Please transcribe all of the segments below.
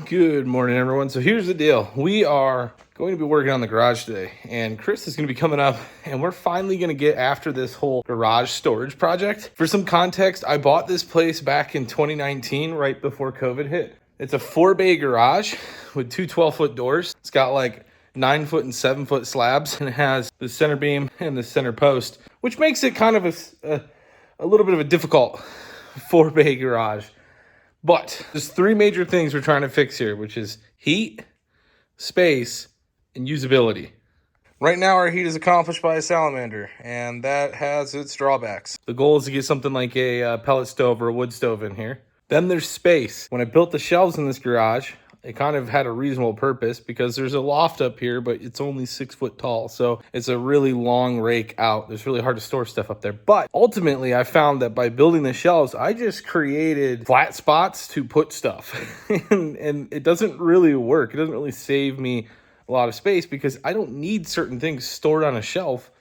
Good morning, everyone. So here's the deal. We are going to be working on the garage today, and Chris is going to be coming up, and we're finally going to get after this whole garage storage project. For some context, I bought this place back in 2019, right before COVID hit. It's a 4-bay garage with two 12-foot doors. It's got like 9-foot and 7-foot slabs, and it has the center beam and the center post, which makes it kind of a little bit of a difficult 4-bay garage. But there's three major things we're trying to fix here, which is heat, space, and usability. Right now, our heat is accomplished by a salamander, and that has its drawbacks. The goal is to get something like a pellet stove or a wood stove in here. Then there's space. When I built the shelves in this garage, it kind of had a reasonable purpose because there's a loft up here, but it's only 6 foot tall. So it's a really long rake out. It's really hard to store stuff up there. But ultimately, I found that by building the shelves, I just created flat spots to put stuff. and it doesn't really work. It doesn't really save me a lot of space because I don't need certain things stored on a shelf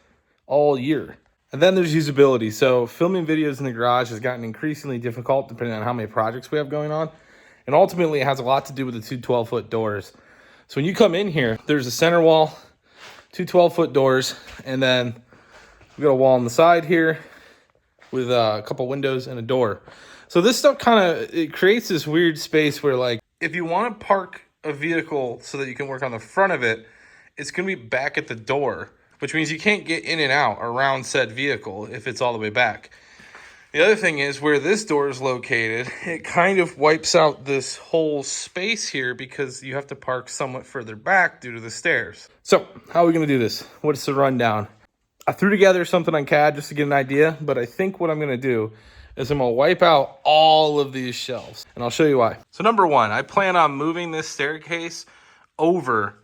all year. And then there's usability. So filming videos in the garage has gotten increasingly difficult depending on how many projects we have going on. And ultimately, it has a lot to do with the two 12-foot doors. So when you come in here, there's a center wall, two 12-foot doors, and then we got a wall on the side here with a couple windows and a door. So this stuff it creates this weird space where, like, if you want to park a vehicle so that you can work on the front of it, it's going to be back at the door, which means you can't get in and out around said vehicle if it's all the way back. The other thing is where this door is located, it kind of wipes out this whole space here because you have to park somewhat further back due to the stairs. So how are we going to do this? What's the rundown? I threw together something on CAD just to get an idea, but I think what I'm going to do is I'm going to wipe out all of these shelves, and I'll show you why. So number one, I plan on moving this staircase over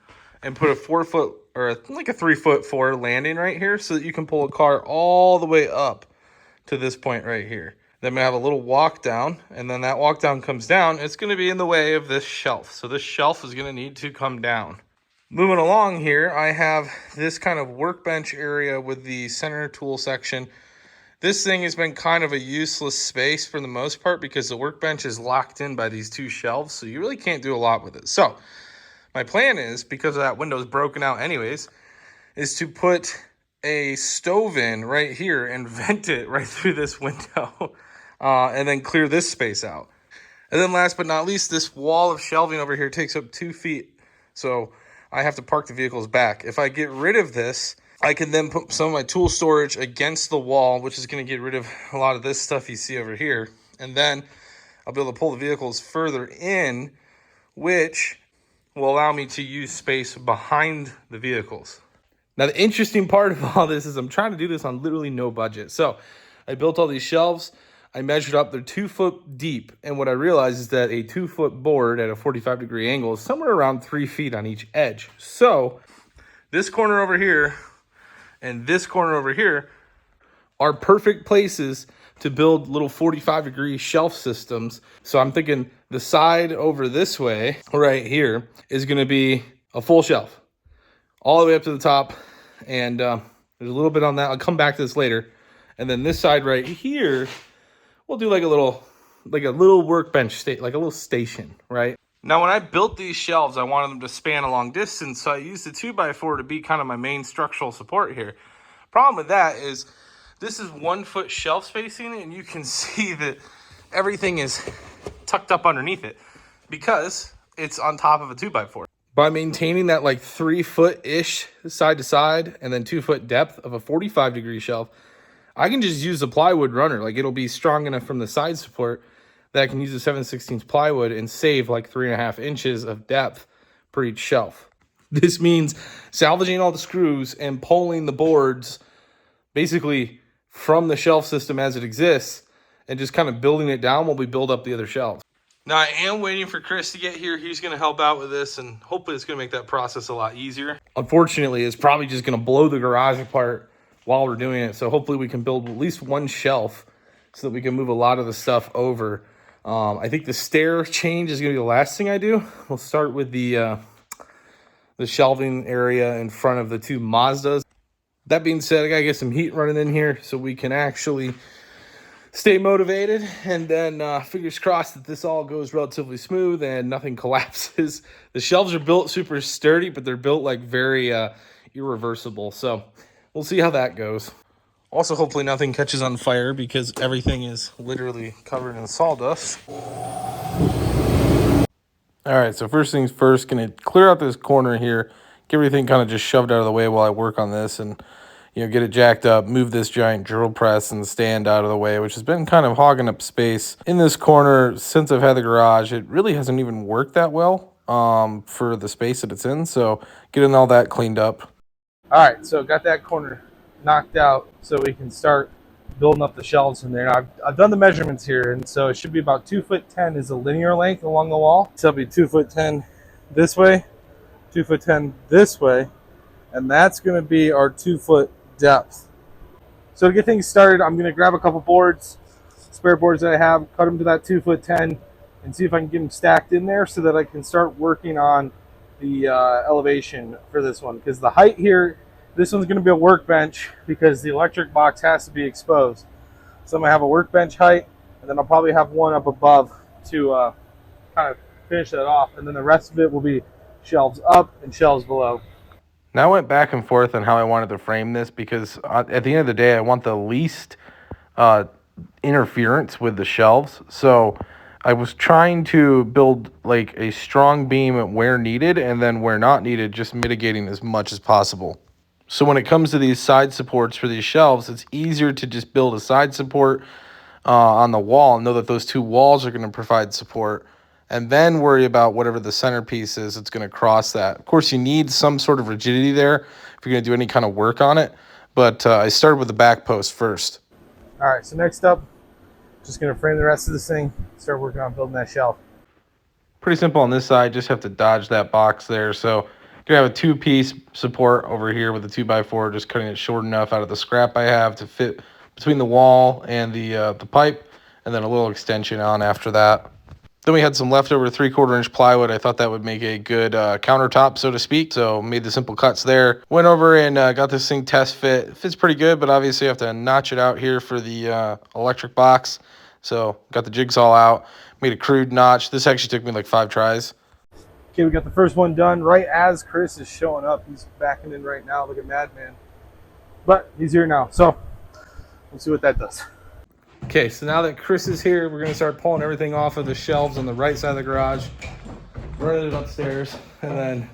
and put a 4-foot or like a 3'4" landing right here so that you can pull a car all the way up to this point right here. Then we have a little walk down, and then that walk down comes down. It's going to be in the way of this shelf. So this shelf is going to need to come down. Moving along here, I have this kind of workbench area with the center tool section. This thing has been kind of a useless space for the most part because the workbench is locked in by these two shelves. So you really can't do a lot with it. So my plan is, because that window is broken out anyways, is to put a stove in right here and vent it right through this window and then clear this space out. And then last but not least, this wall of shelving over here takes up 2 feet. So I have to park the vehicles back. If I get rid of this, I can then put some of my tool storage against the wall, which is going to get rid of a lot of this stuff you see over here. And then I'll be able to pull the vehicles further in, which will allow me to use space behind the vehicles. Now, the interesting part of all this is I'm trying to do this on literally no budget. So I built all these shelves. I measured up. They're 2 foot deep. And what I realized is that a 2-foot board at a 45-degree angle is somewhere around 3 feet on each edge. So this corner over here and this corner over here are perfect places to build little 45-degree shelf systems. So I'm thinking the side over this way right here is going to be a full shelf all the way up to the top, and there's a little bit on that. I'll come back to this later. And then this side right here, we'll do like a little workbench, like a little station, right? Now, when I built these shelves, I wanted them to span a long distance, so I used a 2x4 to be kind of my main structural support here. Problem with that is this is 1 foot shelf spacing, and you can see that everything is tucked up underneath it because it's on top of a 2x4. By maintaining that like 3 foot-ish side to side and then 2 foot depth of a 45-degree shelf, I can just use the plywood runner. Like, it'll be strong enough from the side support that I can use the 7/16 plywood and save like 3.5 inches of depth per each shelf. This means salvaging all the screws and pulling the boards basically from the shelf system as it exists and just kind of building it down while we build up the other shelves. Now, I am waiting for Chris to get here. He's going to help out with this, and hopefully it's going to make that process a lot easier. Unfortunately, it's probably just going to blow the garage apart while we're doing it. So hopefully we can build at least one shelf so that we can move a lot of the stuff over. I think the stair change is going to be the last thing I do. We'll start with the shelving area in front of the two Mazdas. That being said, I got to get some heat running in here so we can actually stay motivated, and then fingers crossed that this all goes relatively smooth and nothing collapses. The shelves are built super sturdy, but they're built like very irreversible. So we'll see how that goes. Also, hopefully nothing catches on fire because everything is literally covered in sawdust. All right, so first things first, gonna clear out this corner here, get everything kind of just shoved out of the way while I work on this, and get it jacked up, move this giant drill press and stand out of the way, which has been kind of hogging up space in this corner since I've had the garage. It really hasn't even worked that well for the space that it's in, so getting all that cleaned up. All right, so got that corner knocked out so we can start building up the shelves in there. Now, I've done the measurements here, and so it should be about 2'10" is the linear length along the wall. So it'll be 2'10" this way, 2'10" this way, and that's going to be our 2 foot depth. So to get things started, I'm going to grab a couple boards, spare boards that I have, cut them to that 2'10", and see if I can get them stacked in there so that I can start working on the elevation for this one. Because the height here, this one's going to be a workbench because the electric box has to be exposed. So I'm going to have a workbench height, and then I'll probably have one up above to kind of finish that off. And then the rest of it will be shelves up and shelves below. Now I went back and forth on how I wanted to frame this because at the end of the day, I want the least interference with the shelves. So I was trying to build like a strong beam where needed, and then where not needed, just mitigating as much as possible. So when it comes to these side supports for these shelves, it's easier to just build a side support on the wall and know that those two walls are going to provide support, and then worry about whatever the centerpiece is that's going to cross that. Of course, you need some sort of rigidity there if you're going to do any kind of work on it, but I started with the back post first. All right, so next up, just going to frame the rest of this thing, start working on building that shelf. Pretty simple on this side, just have to dodge that box there. So you're going to have a 2-piece support over here with a 2x4, just cutting it short enough out of the scrap I have to fit between the wall and the pipe, and then a little extension on after that. Then we had some leftover 3/4 inch plywood. I thought that would make a good countertop, so to speak. So made the simple cuts there. Went over and got this thing test fit. It fits pretty good, but obviously I have to notch it out here for the electric box. So got the jigsaw out, made a crude notch. This actually took me like 5 tries. Okay, we got the first one done right as Chris is showing up. He's backing in right now, like a madman. But he's here now, so we'll see what that does. Okay, so now that Chris is here, we're gonna start pulling everything off of the shelves on the right side of the garage, running it upstairs, and then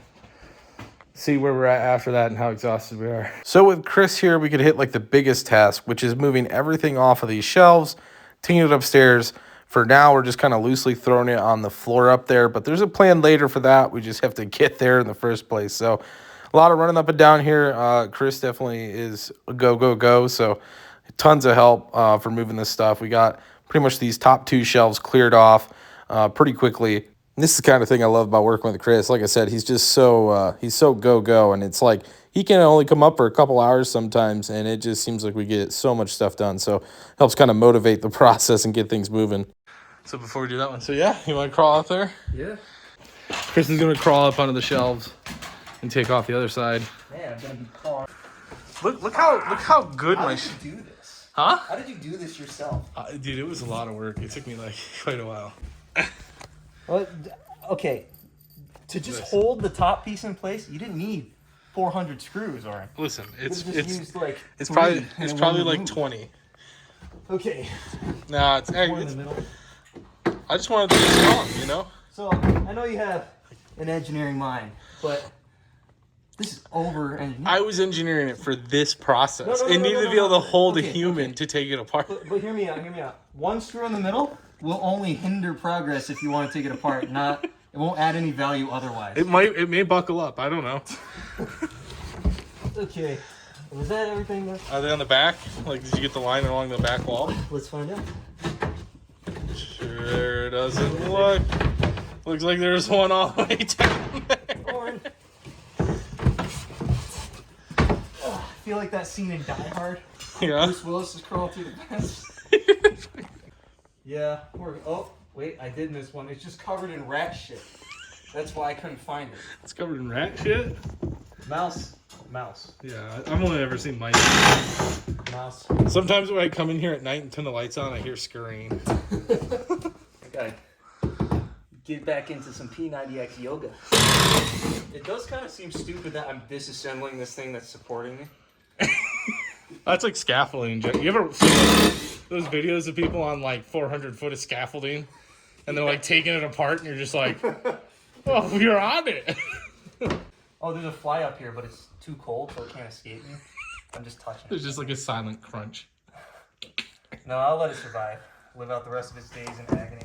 see where we're at after that and how exhausted we are. So with Chris here, we could hit like the biggest task, which is moving everything off of these shelves, taking it upstairs. For now, we're just kind of loosely throwing it on the floor up there, but there's a plan later for that. We just have to get there in the first place. So a lot of running up and down here. Chris definitely is a go, go, go. So tons of help for moving this stuff. We got pretty much these top 2 shelves cleared off pretty quickly. And this is the kind of thing I love about working with Chris. Like I said, he's just so go, go. And it's like he can only come up for a couple hours sometimes, and it just seems like we get so much stuff done. So helps kind of motivate the process and get things moving. So before we do that one, so yeah, you want to crawl up there? Yeah. Chris is going to crawl up onto the shelves and take off the other side. Man, I'm gonna be crawling. Look how good How my... did you do this? Huh? How did you do this yourself? Dude, it was a lot of work. It took me like quite a while. Well, okay. To just hold the top piece in place, you didn't need 400 screws, or Listen, it's used like probably like 20. Okay. Nah, it's One in the middle. I just wanted to be strong, you know? So I know you have an engineering mind, but this is over engineering. I was engineering it for this process. No, It needed to be able to hold a Okay, human to take it apart. But hear me out. One screw in the middle will only hinder progress if you want to take it apart. It won't add any value otherwise. It may buckle up. I don't know. Okay. Was that everything? Are they on the back? Like, did you get the line along the back wall? Let's find out. Sure doesn't look. Looks like there's one all the way down there. Orin. I feel like that scene in Die Hard. Yeah. Bruce Willis is crawling through the fence. Yeah. Oh, wait, I did miss one. It's just covered in rat shit. That's why I couldn't find it. It's covered in rat shit? Mouse. Mouse. Yeah, I've only ever seen mice. Mouse. Sometimes when I come in here at night and turn the lights on, I hear scurrying. Okay. Get back into some P90X yoga. It does kind of seem stupid that I'm disassembling this thing that's supporting me. That's like scaffolding. You ever see those videos of people on like 400 foot of scaffolding and they're like taking it apart and you're just like, oh, you're on it. Oh, there's a fly up here, but it's too cold, so it can't escape me. I'm just touching it. There's just like a silent crunch. No, I'll let it survive. Live out the rest of its days in agony.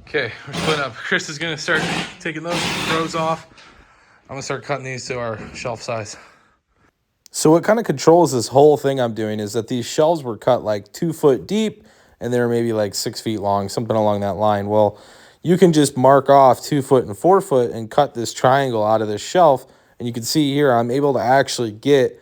Okay, we're splitting up. Chris is going to start taking those rows off. I'm going to start cutting these to our shelf size. So what kind of controls this whole thing I'm doing is that these shelves were cut like 2 foot deep and they're maybe like 6 feet long, something along that line. Well, you can just mark off 2 foot and 4 foot and cut this triangle out of this shelf. And you can see here, I'm able to actually get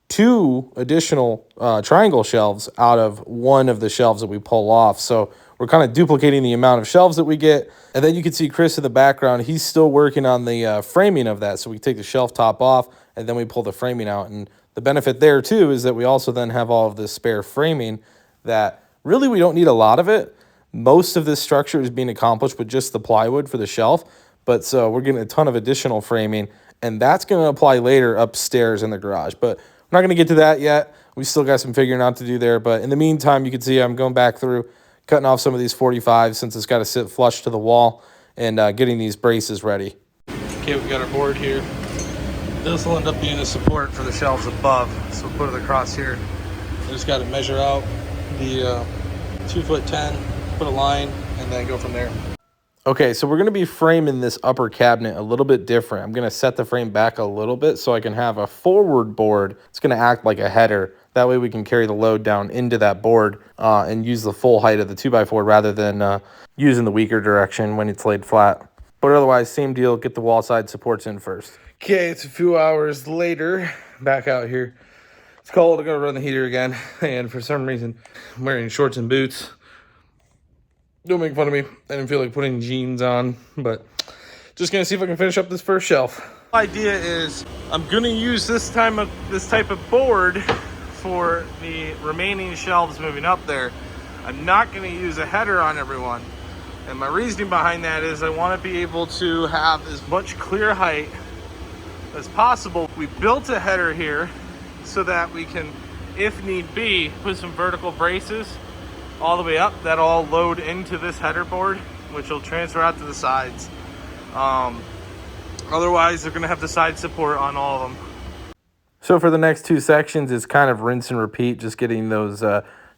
2 additional triangle shelves out of one of the shelves that we pull off. So we're kind of duplicating the amount of shelves that we get. And then you can see Chris in the background. He's still working on the framing of that. So we take the shelf top off and then we pull the framing out. And the benefit there too is that we also then have all of this spare framing that really we don't need a lot of it. Most of this structure is being accomplished with just the plywood for the shelf. But so we're getting a ton of additional framing and that's going to apply later upstairs in the garage. But we're not going to get to that yet. We still got some figuring out to do there. But in the meantime, you can see I'm going back through, cutting off some of these 45s since it's got to sit flush to the wall and getting these braces ready. Okay, we've got our board here. This will end up being a support for the shelves above. So we'll put it across here. I just got to measure out the 2 foot 10, put a line, and then go from there. Okay, so we're going to be framing this upper cabinet a little bit different. I'm going to set the frame back a little bit so I can have a forward board. It's going to act like a header. That way we can carry the load down into that board and use the full height of the 2x4 rather than using the weaker direction when it's laid flat. But otherwise, same deal, get the wall side supports in first. Okay, it's a few hours later, back out here. It's cold, I'm going to run the heater again. And for some reason, I'm wearing shorts and boots. Don't make fun of me. I didn't feel like putting jeans on, but just gonna see if I can finish up this first shelf. The idea is I'm gonna use this type of board for the remaining shelves moving up there. I'm not gonna use a header on everyone. And my reasoning behind that is I wanna be able to have as much clear height as possible. We built a header here so that we can, if need be, put some vertical braces all the way up that'll all load into this header board, which will transfer out to the sides. Otherwise, they're gonna have the side support on all of them. So for the next 2 sections, it's kind of rinse and repeat, just getting those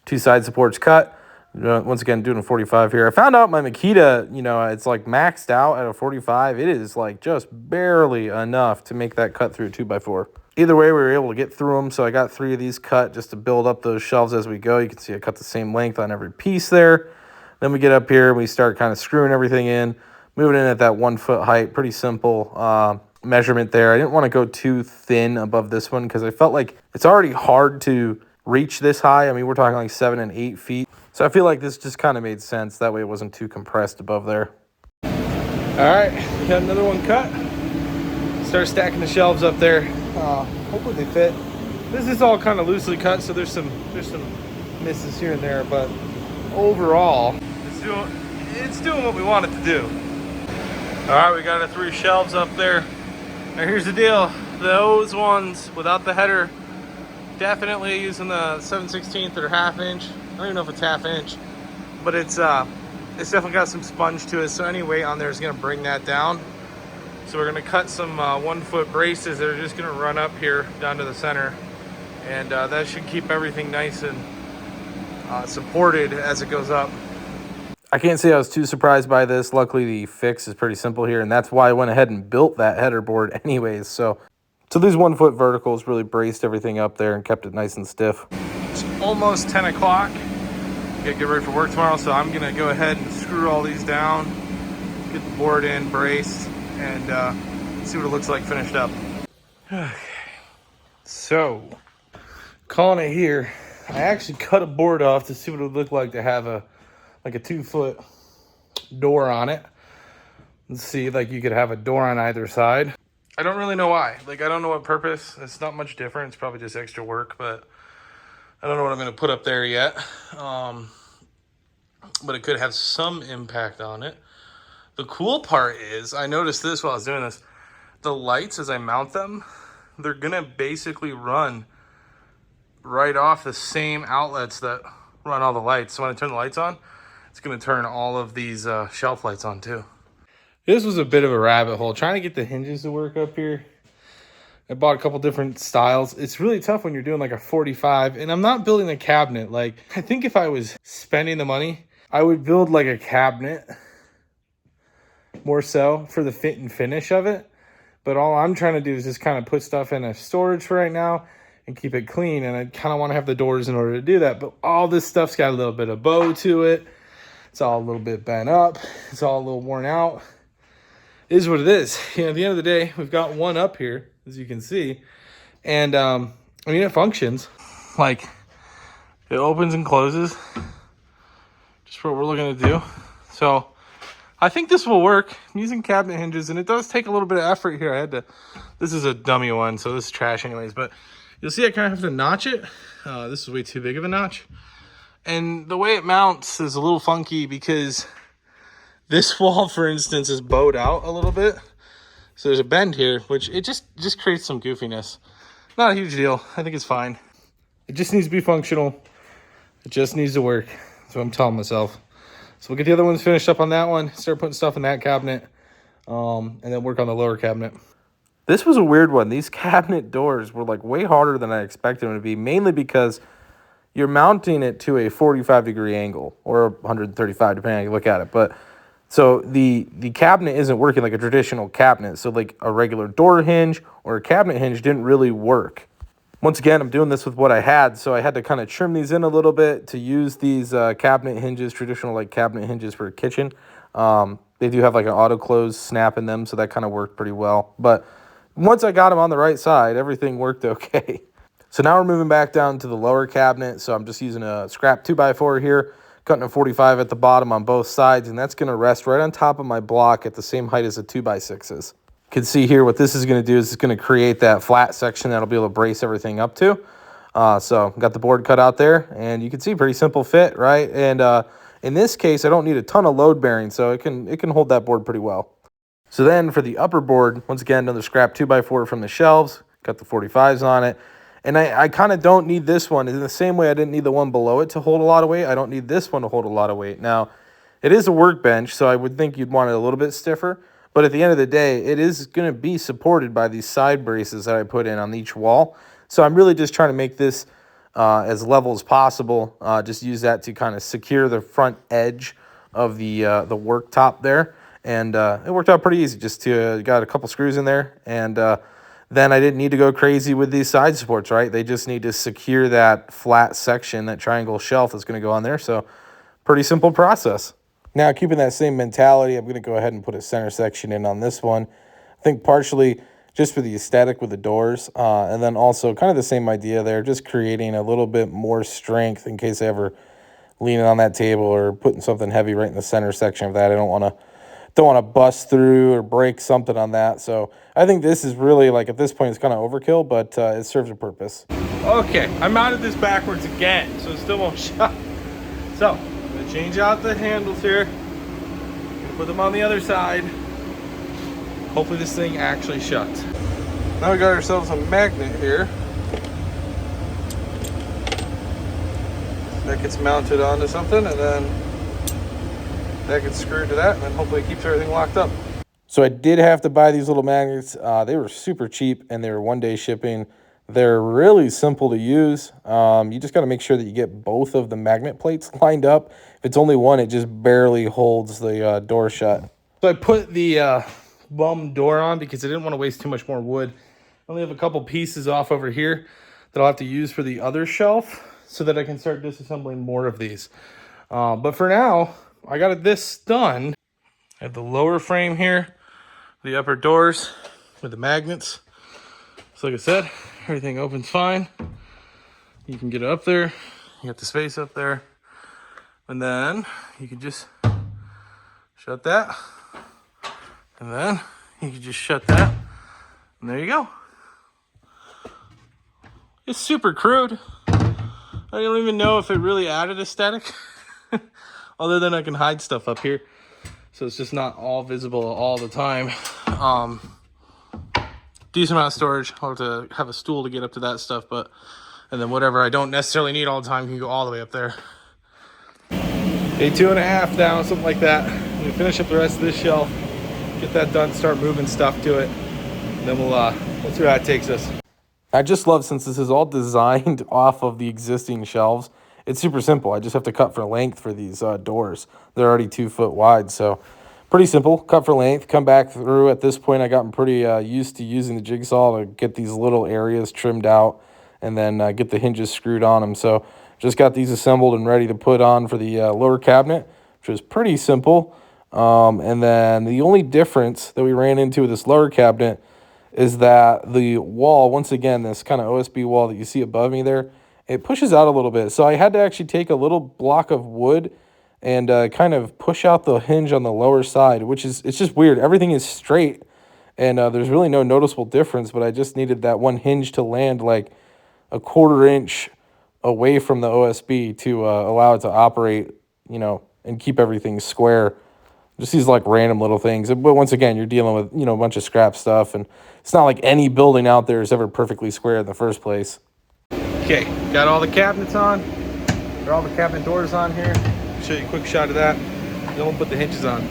2 side supports cut. Once again, doing a 45 here. I found out my Makita, it's like maxed out at a 45. It is like just barely enough to make that cut through a 2x4. Either way, we were able to get through them. So I got 3 of these cut just to build up those shelves as we go. You can see I cut the same length on every piece there. Then we get up here and we start kind of screwing everything in, moving in at that 1 foot height. Pretty simple measurement there. I didn't want to go too thin above this one because I felt like it's already hard to reach this high. I mean, we're talking like 7 and 8 feet. So I feel like this just kind of made sense. That way it wasn't too compressed above there. All right, got another one cut. Start stacking the shelves up there. Hopefully they fit. This is all kind of loosely cut, so there's some misses here and there, but overall, it's doing what we want it to do. All right, we got our 3 shelves up there. Now here's the deal. Those ones without the header, definitely using the 7/16 or ½ inch. I don't even know if it's ½ inch, but it's definitely got some sponge to it, so any weight on there is going to bring that down. So we're going to cut some 1 foot braces that are just going to run up here down to the center, and that should keep everything nice and supported as it goes up. I can't say I was too surprised by this. Luckily, the fix is pretty simple here, and that's why I went ahead and built that header board anyways. So these 1 foot verticals really braced everything up there and kept it nice and stiff. It's almost 10 o'clock. Gotta get ready for work tomorrow, so I'm gonna go ahead and screw all these down, get the board in, braced, and see what it looks like finished up. Okay. So, calling it here. I actually cut a board off to see what it would look like to have a 2 foot door on it. Let's see, like you could have a door on either side. I don't really know why. Like, I don't know what purpose. It's not much different. It's probably just extra work, but I don't know what I'm going to put up there yet. But it could have some impact on it. The cool part is, I noticed this while I was doing this, the lights, as I mount them, they're going to basically run right off the same outlets that run all the lights. So when I turn the lights on, it's going to turn all of these shelf lights on too. This was a bit of a rabbit hole, trying to get the hinges to work up here. I bought a couple different styles. It's really tough when you're doing like a 45, and I'm not building a cabinet. Like, I think if I was spending the money, I would build like a cabinet more so for the fit and finish of it. But all I'm trying to do is just kind of put stuff in a storage for right now and keep it clean. And I kind of want to have the doors in order to do that. But all this stuff's got a little bit of bow to it. It's all a little bit bent up. It's all a little worn out. It is what it is. You know, at the end of the day, we've got one up here, as you can see. And, I mean, it functions. Like, it opens and closes. Just what we're looking to do. So, I think this will work. I'm using cabinet hinges, and it does take a little bit of effort here. I had to, this is a dummy one, so this is trash anyways. But you'll see I kind of have to notch it. This is way too big of a notch. And the way it mounts is a little funky because this wall, for instance, is bowed out a little bit. So there's a bend here, which it just creates some goofiness. Not a huge deal. I think it's fine. It just needs to be functional. It just needs to work. That's what I'm telling myself. So we'll get the other ones finished up on that one, start putting stuff in that cabinet, and then work on the lower cabinet. This was a weird one. These cabinet doors were like way harder than I expected them to be, mainly because you're mounting it to a 45-degree angle or 135, depending on how you look at it. But so the cabinet isn't working like a traditional cabinet. So like a regular door hinge or a cabinet hinge didn't really work. Once again, I'm doing this with what I had, so I had to kind of trim these in a little bit to use these cabinet hinges, traditional like cabinet hinges for a kitchen. They do have like an auto close snap in them, so that kind of worked pretty well. But once I got them on the right side, everything worked okay. So now we're moving back down to the lower cabinet. So I'm just using a scrap 2x4 here, cutting a 45 at the bottom on both sides, and that's going to rest right on top of my block at the same height as a 2x6 is. You can see here what this is going to do is it's going to create that flat section that'll be able to brace everything up to. So got the board cut out there, and you can see pretty simple fit, right? And in this case, I don't need a ton of load bearing, so it can hold that board pretty well. So then for the upper board, once again, another scrap 2x4 from the shelves, got the 45s on it. And I kind of don't need this one. In the same way I didn't need the one below it to hold a lot of weight, I don't need this one to hold a lot of weight. Now, it is a workbench, so I would think you'd want it a little bit stiffer. But at the end of the day, it is going to be supported by these side braces that I put in on each wall. So I'm really just trying to make this as level as possible. Just use that to kind of secure the front edge of the worktop there. And it worked out pretty easy. Just got a couple screws in there. And then I didn't need to go crazy with these side supports, right? They just need to secure that flat section, that triangle shelf that's going to go on there. So pretty simple process. Now, keeping that same mentality, I'm going to go ahead and put a center section in on this one. I think partially just for the aesthetic with the doors, and then also kind of the same idea there, just creating a little bit more strength in case I ever leaning on that table or putting something heavy right in the center section of that. I don't want to bust through or break something on that. So I think this is really, like, at this point, it's kind of overkill, but it serves a purpose. Okay, I mounted this backwards again, so it still won't shut. So I'm gonna change out the handles here, put them on the other side. Hopefully this thing actually shuts. Now we got ourselves a magnet here that gets mounted onto something, and then that gets screwed to that, and then hopefully it keeps everything locked up. So I did have to buy these little magnets. They were super cheap, and they were one-day shipping. They're really simple to use. You just got to make sure that you get both of the magnet plates lined up. If it's only one, it just barely holds the door shut. So I put the bum door on because I didn't want to waste too much more wood. I only have a couple pieces off over here that I'll have to use for the other shelf so that I can start disassembling more of these. But for now, I got this done. I have the lower frame here, the upper doors with the magnets. So like I said, everything opens fine. You can get it up there. You got the space up there. And then you can just shut that. And then you can just shut that. And there you go. It's super crude. I don't even know if it really added aesthetic. Other than I can hide stuff up here. So it's just not all visible all the time. Decent amount of storage. I'll have to have a stool to get up to that stuff, but and then whatever I don't necessarily need all the time can go all the way up there. Day 2.5 down, something like that. I'm gonna finish up the rest of this shelf, get that done, start moving stuff to it. And then we'll see where that takes us. I just love, since this is all designed off of the existing shelves, it's super simple. I just have to cut for length for these doors. They're already 2 foot wide, so pretty simple. Cut for length, come back through. At this point, I gotten pretty used to using the jigsaw to get these little areas trimmed out and then get the hinges screwed on them. So just got these assembled and ready to put on for the lower cabinet, which was pretty simple. And then the only difference that we ran into with this lower cabinet is that the wall, once again, this kind of OSB wall that you see above me there, it pushes out a little bit. So I had to actually take a little block of wood and kind of push out the hinge on the lower side, which is, it's just weird. Everything is straight and there's really no noticeable difference, but I just needed that one hinge to land like a 1/4 inch away from the OSB to allow it to operate, you know, and keep everything square. Just these like random little things. But once again, you're dealing with, you know, a bunch of scrap stuff, and it's not like any building out there is ever perfectly square in the first place. Okay, got all the cabinets on. Got all the cabinet doors on here. Show you a quick shot of that. Then we'll put the hinges on.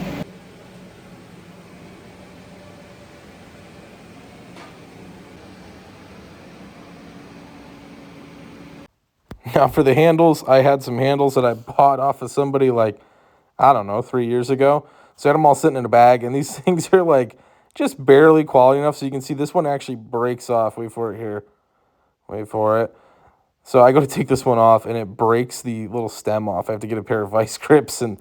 Now for the handles, I had some handles that I bought off of somebody like, I don't know, 3 years ago. So I had them all sitting in a bag, and these things are like just barely quality enough. So you can see this one actually breaks off. Wait for it here. Wait for it. So I go to take this one off, and it breaks the little stem off. I have to get a pair of vice grips and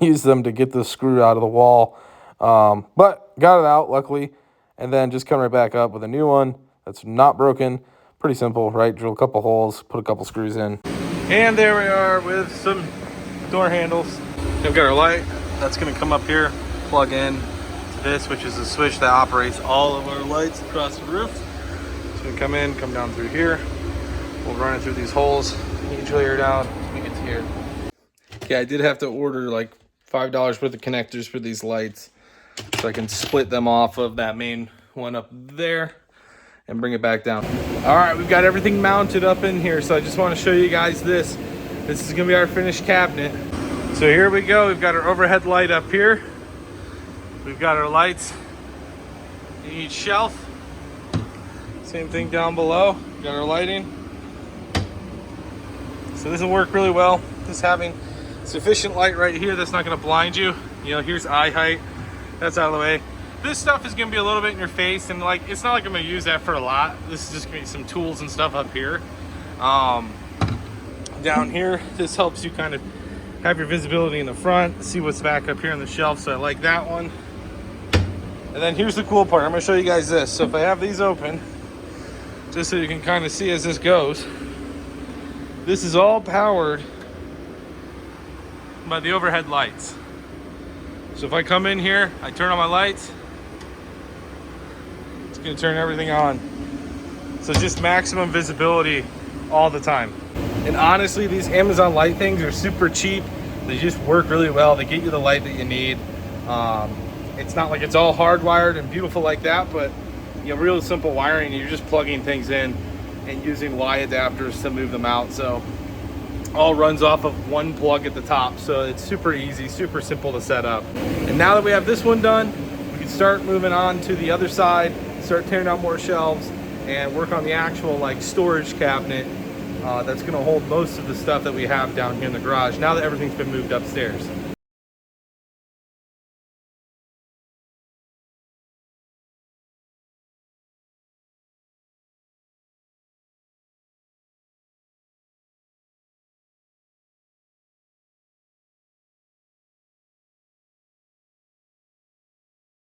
use them to get the screw out of the wall. But got it out, luckily. And then just come right back up with a new one that's not broken. Pretty simple, right? Drill a couple holes, put a couple screws in. And there we are with some door handles. We've got our light. That's going to come up here, plug in to this, which is a switch that operates all of our lights across the roof. It's going to come in, come down through here. We'll run it through these holes, each layer down as we get to here. Okay, I did have to order like $5 worth of connectors for these lights so I can split them off of that main one up there and bring it back down. All right, we've got everything mounted up in here, so I just want to show you guys this. This is going to be our finished cabinet. So here we go. We've got our overhead light up here. We've got our lights in each shelf. Same thing down below. We've got our lighting. So this will work really well. Just having sufficient light right here that's not going to blind you. You know, here's eye height. That's out of the way. This stuff is going to be a little bit in your face, and like it's not like I'm going to use that for a lot. This is just going to be some tools and stuff up here. Down here, this helps you kind of have your visibility in the front, see what's back up here on the shelf. So I like that one. And then here's the cool part. I'm going to show you guys this. So if I have these open, just so you can kind of see as this goes, this is all powered by the overhead lights. So if I come in here, I turn on my lights, it's going to turn everything on. So just maximum visibility all the time. And honestly, these Amazon light things are super cheap. They just work really well. They get you the light that you need. It's not like it's all hardwired and beautiful like that, but you know, real simple wiring. You're just plugging things in and using Y adapters to move them out. So all runs off of one plug at the top. So it's super easy, super simple to set up. And now that we have this one done, we can start moving on to the other side, start tearing out more shelves and work on the actual like storage cabinet that's going to hold most of the stuff that we have down here in the garage now that everything's been moved upstairs.